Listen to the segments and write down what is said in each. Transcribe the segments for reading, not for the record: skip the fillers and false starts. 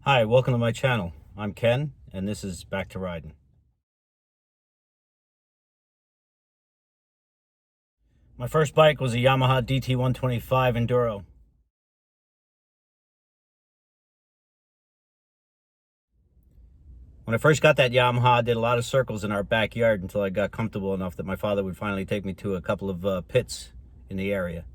Hi, welcome to my channel. I'm Ken, and this is Back to Riding. My first bike was a Yamaha DT125 Enduro. When I first got that Yamaha, I did a lot of circles in our backyard until I got comfortable enough that my father would finally take me to a couple of pits in the area.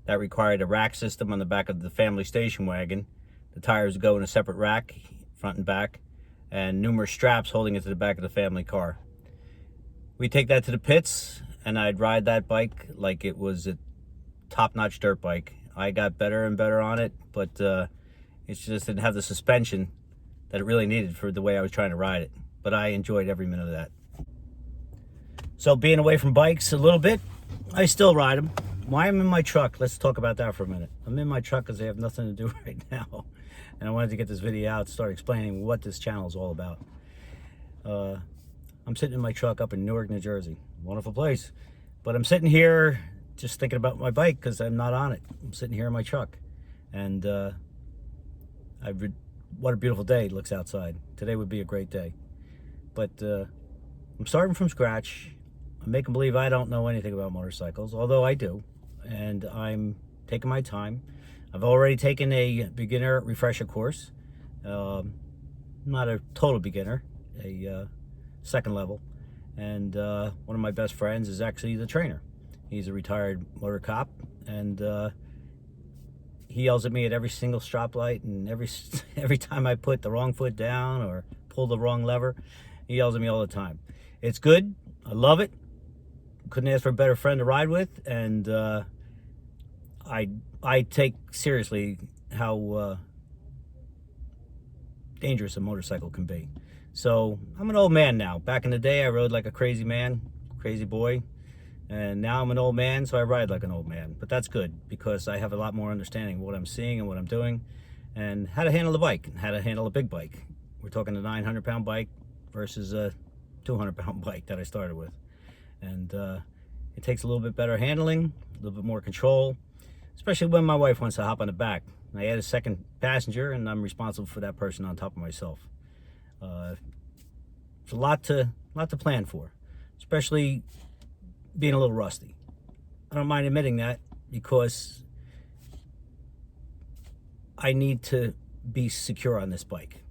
That required a rack system on the back of the family station wagon. The tires go in a separate rack, front and back, and numerous straps holding it to the back of the family car. We'd take that to the pits, and I'd ride that bike like it was a top-notch dirt bike. I got better and better on it, but it just didn't have the suspension that it really needed for the way I was trying to ride it. But I enjoyed every minute of that. So being away from bikes a little bit, I still ride them. Why I'm in my truck, let's talk about that for a minute. I'm in my truck because I have nothing to do right now. And I wanted to get this video out, start explaining what this channel is all about. I'm sitting in my truck up in Newark, New Jersey. Wonderful place. But I'm sitting here just thinking about my bike because I'm not on it. I'm sitting here in my truck. And what a beautiful day it looks outside. Today would be a great day. But I'm starting from scratch. I'm making believe I don't know anything about motorcycles, although I do. And I'm taking my time. I've already taken a beginner refresher course. Not a total beginner, a second level. And one of my best friends is actually the trainer. He's a retired motor cop, and he yells at me at every single stoplight, and every time I put the wrong foot down or pull the wrong lever, he yells at me all the time. It's good. I love it. Couldn't ask for a better friend to ride with, and I take seriously how dangerous a motorcycle can be. So I'm an old man now. Back in the day, I rode like a crazy man, crazy boy. And now I'm an old man, so I ride like an old man. But that's good because I have a lot more understanding of what I'm seeing and what I'm doing and how to handle the bike and how to handle a big bike. We're talking a 900-pound bike versus a 200-pound bike that I started with. And it takes a little bit better handling, a little bit more control, especially when my wife wants to hop on the back. I add a second passenger, and I'm responsible for that person on top of myself. It's a lot to plan for, especially being a little rusty. I don't mind admitting that because I need to be secure on this bike.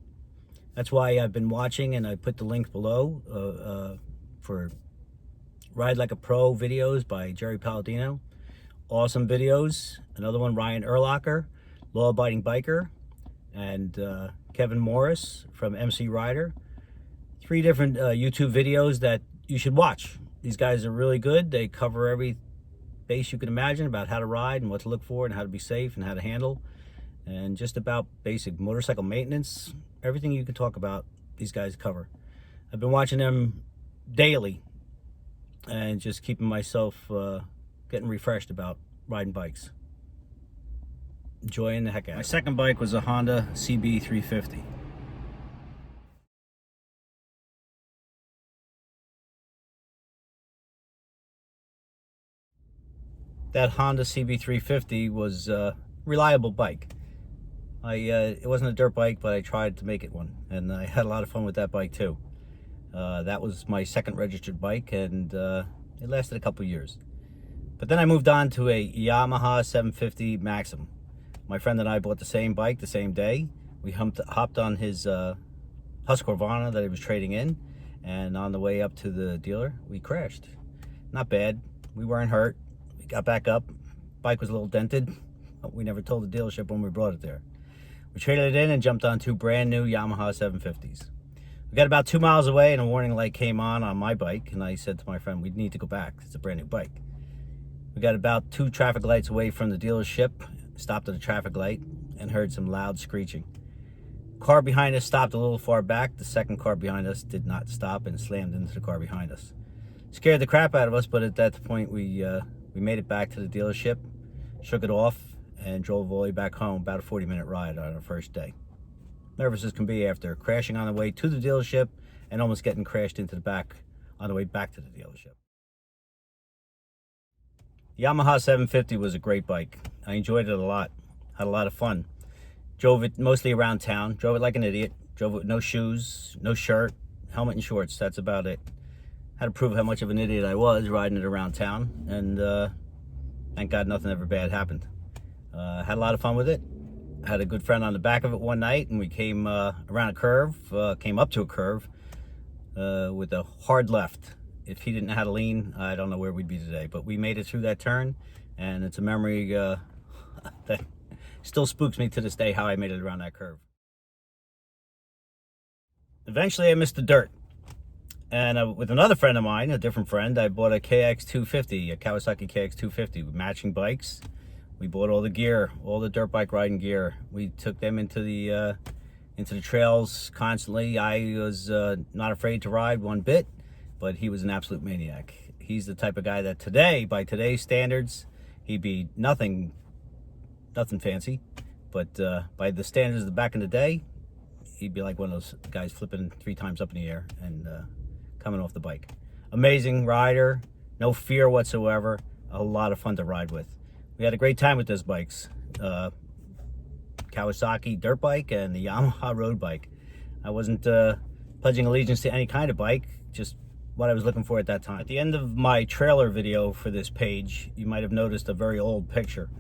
That's why I've been watching, and I put the link below for Ride Like a Pro videos by Jerry Palladino. Awesome videos. Another one, Ryan Erlacher, Law Abiding Biker, and Kevin Morris from MC Rider. 3 different YouTube videos that you should watch. These guys are really good. They cover every base you can imagine about how to ride and what to look for and how to be safe and how to handle, and just about basic motorcycle maintenance. Everything you can talk about, these guys cover. I've been watching them daily and just keeping myself getting refreshed about riding bikes. Enjoying the heck out of it. My second bike was a Honda CB350. That Honda CB350 was a reliable bike. It wasn't a dirt bike, but I tried to make it one, and I had a lot of fun with that bike too. That was my second registered bike, and it lasted a couple years. But then I moved on to a Yamaha 750 Maxim. My friend and I bought the same bike the same day. We hopped on his Husqvarna that he was trading in, and on the way up to the dealer, we crashed. Not bad. We weren't hurt. We got back up. Bike was a little dented, but we never told the dealership when we brought it there. We traded it in and jumped on 2 brand new Yamaha 750s. We got about 2 miles away, and a warning light came on my bike, and I said to my friend, we need to go back. It's a brand new bike. We got about 2 traffic lights away from the dealership, stopped at a traffic light, and heard some loud screeching. Car behind us stopped a little far back. The second car behind us did not stop and slammed into the car behind us. Scared the crap out of us, but at that point we made it back to the dealership, shook it off, and drove all the way back home, about a 40-minute ride on our first day. Nervous as can be after crashing on the way to the dealership and almost getting crashed into the back on the way back to the dealership. Yamaha 750 was a great bike. I enjoyed it a lot. Had a lot of fun. Drove it mostly around town. Drove it like an idiot. Drove it with no shoes, no shirt, helmet and shorts. That's about it. Had to prove how much of an idiot I was riding it around town. And thank God nothing ever bad happened. Had a lot of fun with it. Had a good friend on the back of it one night, and we came around a curve, came up to a curve with a hard left. If he didn't know how to lean, I don't know where we'd be today. But we made it through that turn, and it's a memory that still spooks me to this day, how I made it around that curve. Eventually, I missed the dirt. And with another friend of mine, a different friend, I bought a KX250, a Kawasaki KX250 with matching bikes. We bought all the gear, all the dirt bike riding gear. We took them into the trails constantly. I was not afraid to ride one bit, but he was an absolute maniac. He's the type of guy that today, by today's standards, he'd be nothing fancy, but by the standards of the back in the day, he'd be like one of those guys flipping 3 times up in the air and coming off the bike. Amazing rider, no fear whatsoever, a lot of fun to ride with. We had a great time with those bikes. Kawasaki dirt bike and the Yamaha road bike. I wasn't pledging allegiance to any kind of bike, just what I was looking for at that time. At the end of my trailer video for this page, you might have noticed a very old picture.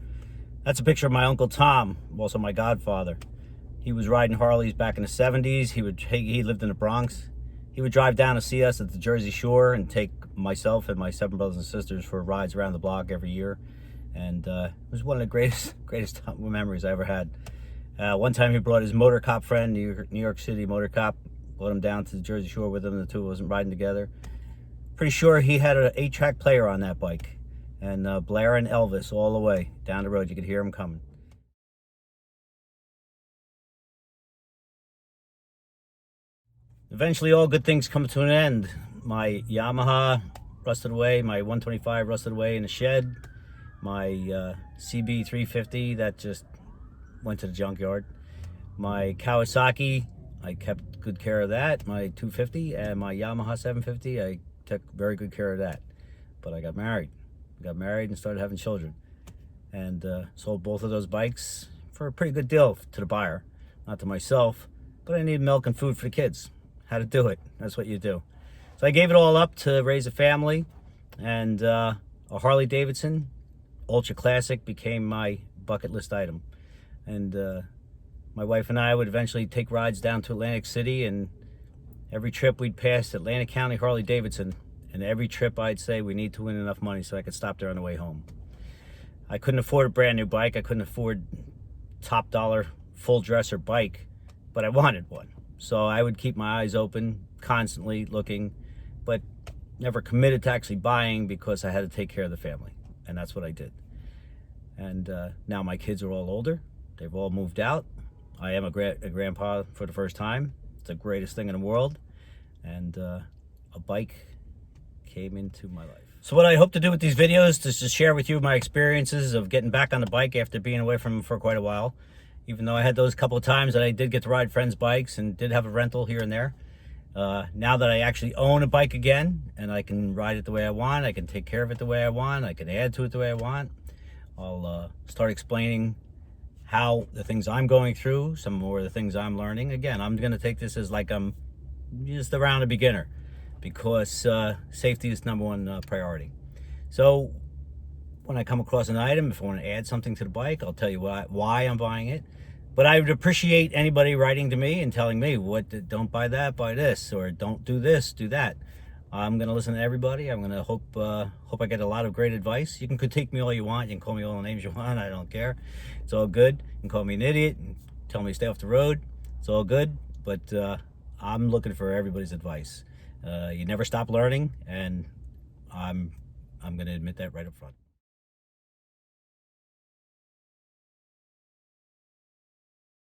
That's a picture of my Uncle Tom, also my godfather. He was riding Harleys back in the 70s. He lived in the Bronx. He would drive down to see us at the Jersey Shore and take myself and my 7 brothers and sisters for rides around the block every year. And it was one of the greatest memories I ever had. One time he brought his motor cop friend, New York City motor cop, brought him down to the Jersey Shore with him. The two wasn't riding together. Pretty sure he had an 8-track player on that bike. And Blair and Elvis all the way down the road. You could hear him coming. Eventually, all good things come to an end. My Yamaha rusted away. My 125 rusted away in the shed. My CB350, that just went to the junkyard. My Kawasaki, I kept good care of that. My 250 and my Yamaha 750, I took very good care of that. But I got married. And started having children. And sold both of those bikes for a pretty good deal to the buyer. Not to myself, but I needed milk and food for the kids. How to do it. That's what you do. So I gave it all up to raise a family, and a Harley Davidson Ultra Classic became my bucket list item. And my wife and I would eventually take rides down to Atlantic City, and every trip we'd pass Atlantic County Harley Davidson, and every trip I'd say we need to win enough money so I could stop there on the way home. I couldn't afford a brand new bike. I couldn't afford top dollar full dresser bike, but I wanted one. So I would keep my eyes open, constantly looking, but never committed to actually buying because I had to take care of the family. And that's what I did. And now my kids are all older. They've all moved out. I am a grandpa for the first time. It's the greatest thing in the world. And a bike came into my life. So what I hope to do with these videos is to share with you my experiences of getting back on the bike after being away from them for quite a while. Even though I had those couple of times that I did get to ride friends' bikes and did have a rental here and there. Now that I actually own a bike again and I can ride it the way I want, I can take care of it the way I want, I can add to it the way I want, I'll start explaining how the things I'm going through, some more of the things I'm learning. Again, I'm going to take this as like I'm just around a beginner because safety is #1 priority. So when I come across an item, if I want to add something to the bike, I'll tell you why I'm buying it. But I would appreciate anybody writing to me and telling me, don't buy that, buy this, or don't do this, do that. I'm going to listen to everybody. I'm going to hope I get a lot of great advice. You can critique me all you want. You can call me all the names you want. I don't care. It's all good. You can call me an idiot and tell me to stay off the road. It's all good. But I'm looking for everybody's advice. You never stop learning, and I'm going to admit that right up front.